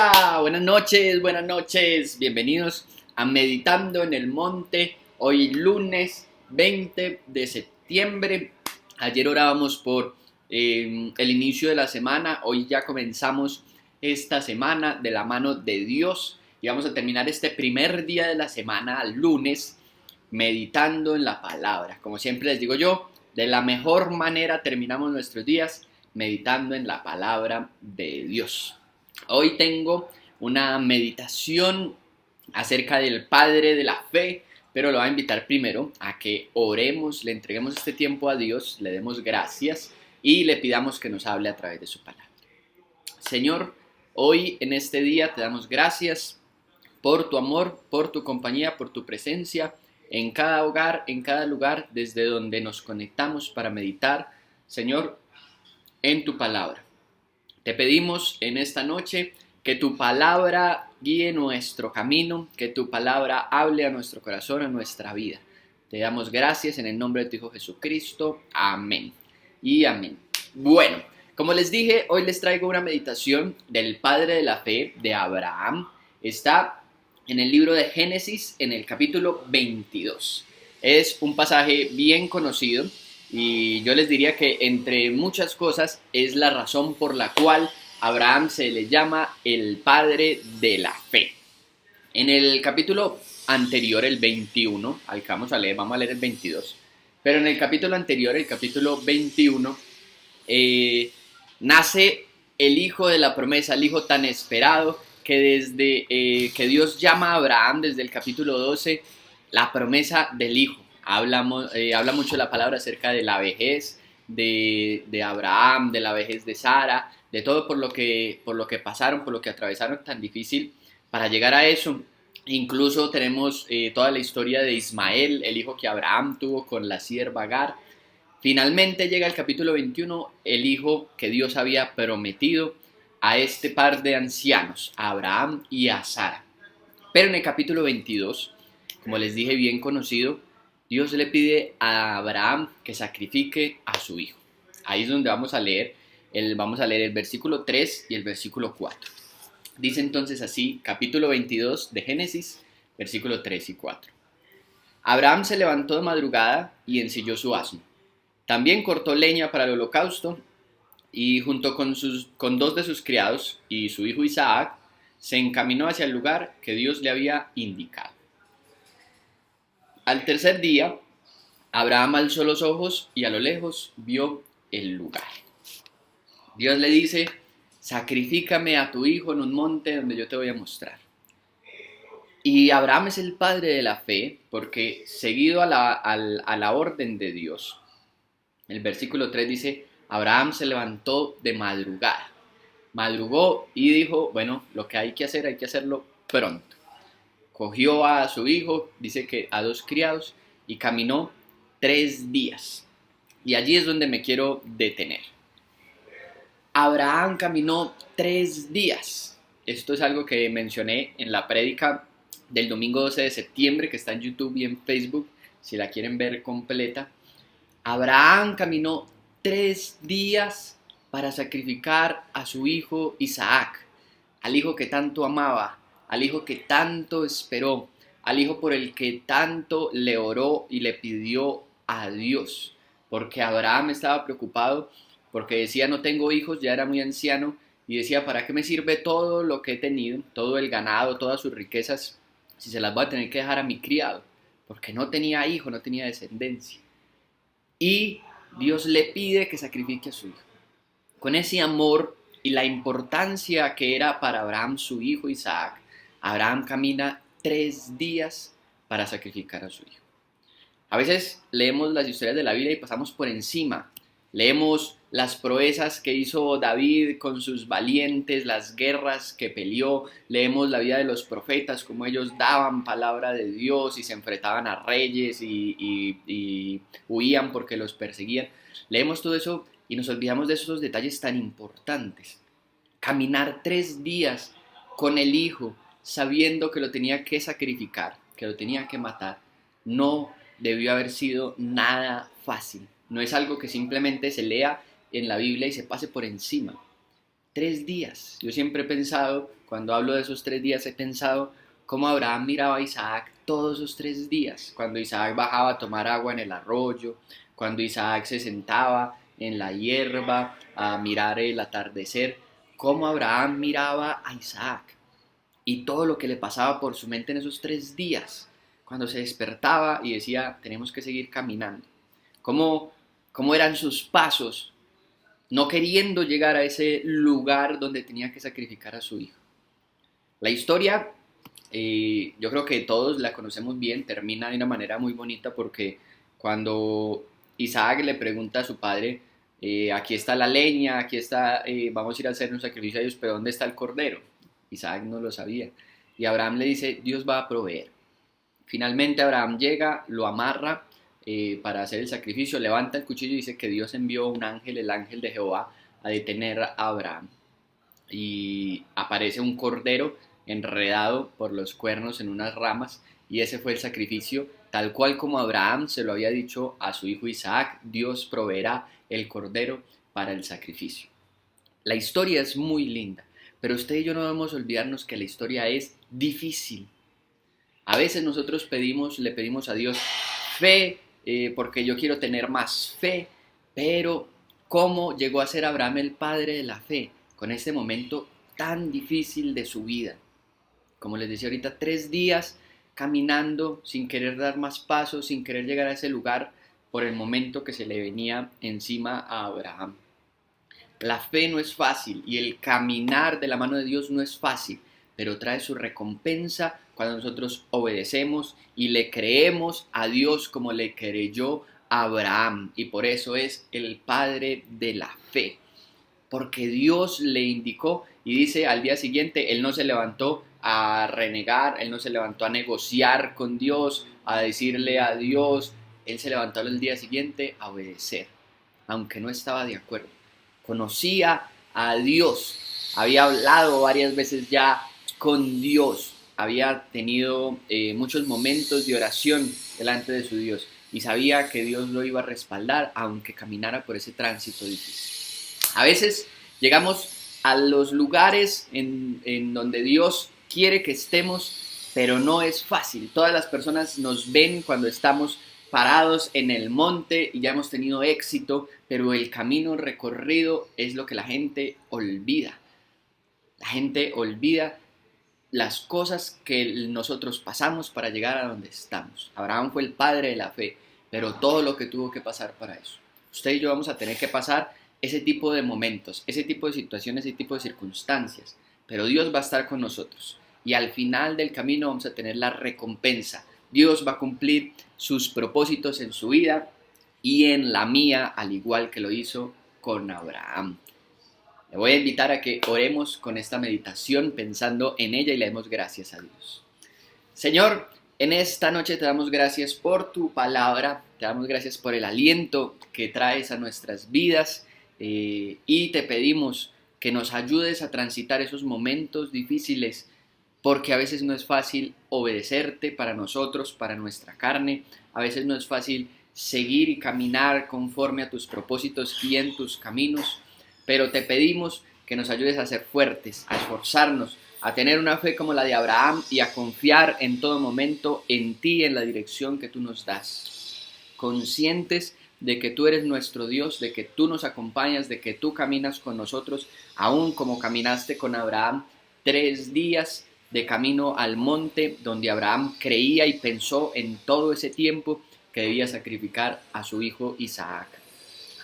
Hola, buenas noches, bienvenidos a Meditando en el Monte, hoy lunes 20 de septiembre. Ayer orábamos por el inicio de la semana, hoy ya comenzamos esta semana de la mano de Dios y vamos a terminar este primer día de la semana, lunes, meditando en la palabra. Como siempre les digo yo, de la mejor manera terminamos nuestros días meditando en la palabra de Dios. Hoy tengo una meditación acerca del Padre de la Fe, pero lo voy a invitar primero a que oremos, le entreguemos este tiempo a Dios, le demos gracias y le pidamos que nos hable a través de su palabra. Señor, hoy en este día te damos gracias por tu amor, por tu compañía, por tu presencia en cada hogar, en cada lugar desde donde nos conectamos para meditar, Señor, en tu palabra. Te pedimos en esta noche que tu palabra guíe nuestro camino, que tu palabra hable a nuestro corazón, a nuestra vida. Te damos gracias en el nombre de tu Hijo Jesucristo. Amén y amén. Bueno, como les dije, hoy les traigo una meditación del Padre de la Fe, de Abraham. Está en el libro de Génesis, en el capítulo 22. Es un pasaje bien conocido. Y yo les diría que entre muchas cosas es la razón por la cual Abraham se le llama el padre de la fe. En el capítulo anterior, el 21, al que vamos a leer el 22, pero en el capítulo anterior, el capítulo 21, nace el hijo de la promesa, el hijo tan esperado, que desde que Dios llama a Abraham, desde el capítulo 12, la promesa del hijo. Habla mucho la palabra acerca de la vejez de Abraham, de la vejez de Sara, de todo por lo que pasaron, por lo que atravesaron tan difícil para llegar a eso. Incluso tenemos toda la historia de Ismael, el hijo que Abraham tuvo con la sierva Agar. Finalmente llega el capítulo 21, el hijo que Dios había prometido a este par de ancianos, a Abraham y a Sara. Pero en el capítulo 22, como les dije, bien conocido, Dios le pide a Abraham que sacrifique a su hijo. Ahí es donde vamos a leer el versículo 3 y el versículo 4. Dice entonces así, capítulo 22 de Génesis, versículo 3 y 4. Abraham se levantó de madrugada y ensilló su asno. También cortó leña para el holocausto y junto con dos de sus criados y su hijo Isaac, se encaminó hacia el lugar que Dios le había indicado. Al tercer día, Abraham alzó los ojos y a lo lejos vio el lugar. Dios le dice, sacrifícame a tu hijo en un monte donde yo te voy a mostrar. Y Abraham es el padre de la fe porque seguido a la orden de Dios. El versículo 3 dice, Abraham se levantó de madrugada. Madrugó y dijo, bueno, lo que hay que hacerlo pronto. Cogió a su hijo, dice que a dos criados, y caminó 3 días. Y allí es donde me quiero detener. Abraham caminó 3 días. Esto es algo que mencioné en la prédica del domingo 12 de septiembre, que está en YouTube y en Facebook, si la quieren ver completa. Abraham caminó 3 días para sacrificar a su hijo Isaac, al hijo que tanto amaba, al hijo que tanto esperó, al hijo por el que tanto le oró y le pidió a Dios. Porque Abraham estaba preocupado porque decía, no tengo hijos, ya era muy anciano, y decía, ¿para qué me sirve todo lo que he tenido, todo el ganado, todas sus riquezas, si se las voy a tener que dejar a mi criado? Porque no tenía hijo, no tenía descendencia. Y Dios le pide que sacrifique a su hijo. Con ese amor y la importancia que era para Abraham su hijo Isaac, Abraham camina 3 días para sacrificar a su hijo. A veces leemos las historias de la Biblia y pasamos por encima. Leemos las proezas que hizo David con sus valientes, las guerras que peleó. Leemos la vida de los profetas, cómo ellos daban palabra de Dios y se enfrentaban a reyes y huían porque los perseguían. Leemos todo eso y nos olvidamos de esos detalles tan importantes. Caminar 3 días con el hijo, sabiendo que lo tenía que sacrificar, que lo tenía que matar, no debió haber sido nada fácil. No es algo que simplemente se lea en la Biblia y se pase por encima. 3 días. Yo siempre he pensado, cuando hablo de esos 3 días, he pensado cómo Abraham miraba a Isaac todos esos 3 días. Cuando Isaac bajaba a tomar agua en el arroyo, cuando Isaac se sentaba en la hierba a mirar el atardecer, cómo Abraham miraba a Isaac y todo lo que le pasaba por su mente en esos 3 días, cuando se despertaba y decía, tenemos que seguir caminando. Cómo eran sus pasos, no queriendo llegar a ese lugar donde tenía que sacrificar a su hijo. La historia, yo creo que todos la conocemos bien, termina de una manera muy bonita porque cuando Isaac le pregunta a su padre, aquí está la leña, aquí está, vamos a ir a hacer un sacrificio a Dios, pero ¿dónde está el cordero? Isaac no lo sabía. Y Abraham le dice, Dios va a proveer. Finalmente Abraham llega, lo amarra para hacer el sacrificio, levanta el cuchillo y dice que Dios envió un ángel, el ángel de Jehová, a detener a Abraham. Y aparece un cordero enredado por los cuernos en unas ramas y ese fue el sacrificio, tal cual como Abraham se lo había dicho a su hijo Isaac, Dios proveerá el cordero para el sacrificio. La historia es muy linda, pero usted y yo no debemos olvidarnos que la historia es difícil. A veces nosotros le pedimos a Dios fe, porque yo quiero tener más fe, pero ¿cómo llegó a ser Abraham el padre de la fe con este momento tan difícil de su vida? Como les decía ahorita, 3 días caminando sin querer dar más pasos, sin querer llegar a ese lugar por el momento que se le venía encima a Abraham. La fe no es fácil y el caminar de la mano de Dios no es fácil, pero trae su recompensa cuando nosotros obedecemos y le creemos a Dios como le creyó a Abraham. Y por eso es el padre de la fe. Porque Dios le indicó y dice al día siguiente, él no se levantó a renegar, él no se levantó a negociar con Dios, a decirle a Dios, él se levantó al día siguiente a obedecer, aunque no estaba de acuerdo. Conocía a Dios, había hablado varias veces ya con Dios, había tenido muchos momentos de oración delante de su Dios y sabía que Dios lo iba a respaldar aunque caminara por ese tránsito difícil. A veces llegamos a los lugares en donde Dios quiere que estemos, pero no es fácil. Todas las personas nos ven cuando estamos parados en el monte y ya hemos tenido éxito, pero el camino recorrido es lo que la gente olvida. La gente olvida las cosas que nosotros pasamos para llegar a donde estamos. Abraham fue el padre de la fe, pero todo lo que tuvo que pasar para eso. Usted y yo vamos a tener que pasar ese tipo de momentos, ese tipo de situaciones, ese tipo de circunstancias, pero Dios va a estar con nosotros y al final del camino vamos a tener la recompensa. Dios va a cumplir sus propósitos en su vida y en la mía, al igual que lo hizo con Abraham. Le voy a invitar a que oremos con esta meditación pensando en ella y le demos gracias a Dios. Señor, en esta noche te damos gracias por tu palabra, te damos gracias por el aliento que traes a nuestras vidas y te pedimos que nos ayudes a transitar esos momentos difíciles porque a veces no es fácil obedecerte para nosotros, para nuestra carne, a veces no es fácil seguir y caminar conforme a tus propósitos y en tus caminos, pero te pedimos que nos ayudes a ser fuertes, a esforzarnos, a tener una fe como la de Abraham y a confiar en todo momento en ti, en la dirección que tú nos das. Conscientes de que tú eres nuestro Dios, de que tú nos acompañas, de que tú caminas con nosotros, aún como caminaste con Abraham 3 días de camino al monte, donde Abraham creía y pensó en todo ese tiempo que debía sacrificar a su hijo Isaac.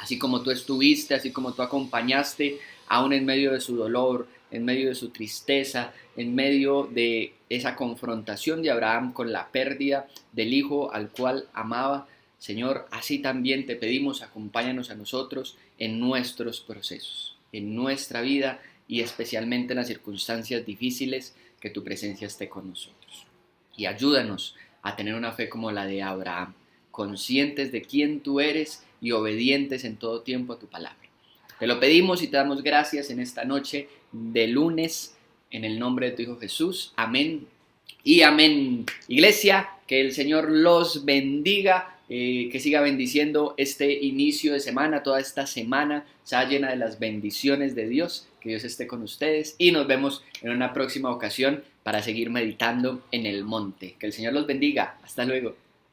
Así como tú estuviste, así como tú acompañaste, aún en medio de su dolor, en medio de su tristeza, en medio de esa confrontación de Abraham con la pérdida del hijo al cual amaba, Señor, así también te pedimos, acompáñanos a nosotros en nuestros procesos, en nuestra vida y especialmente en las circunstancias difíciles, que tu presencia esté con nosotros. Y ayúdanos a tener una fe como la de Abraham, conscientes de quién tú eres y obedientes en todo tiempo a tu palabra. Te lo pedimos y te damos gracias en esta noche de lunes, en el nombre de tu Hijo Jesús. Amén y amén. Iglesia, que el Señor los bendiga, que siga bendiciendo este inicio de semana, toda esta semana sea llena de las bendiciones de Dios que Dios esté con ustedes y nos vemos en una próxima ocasión para seguir meditando en el monte. Que el Señor los bendiga. Hasta luego.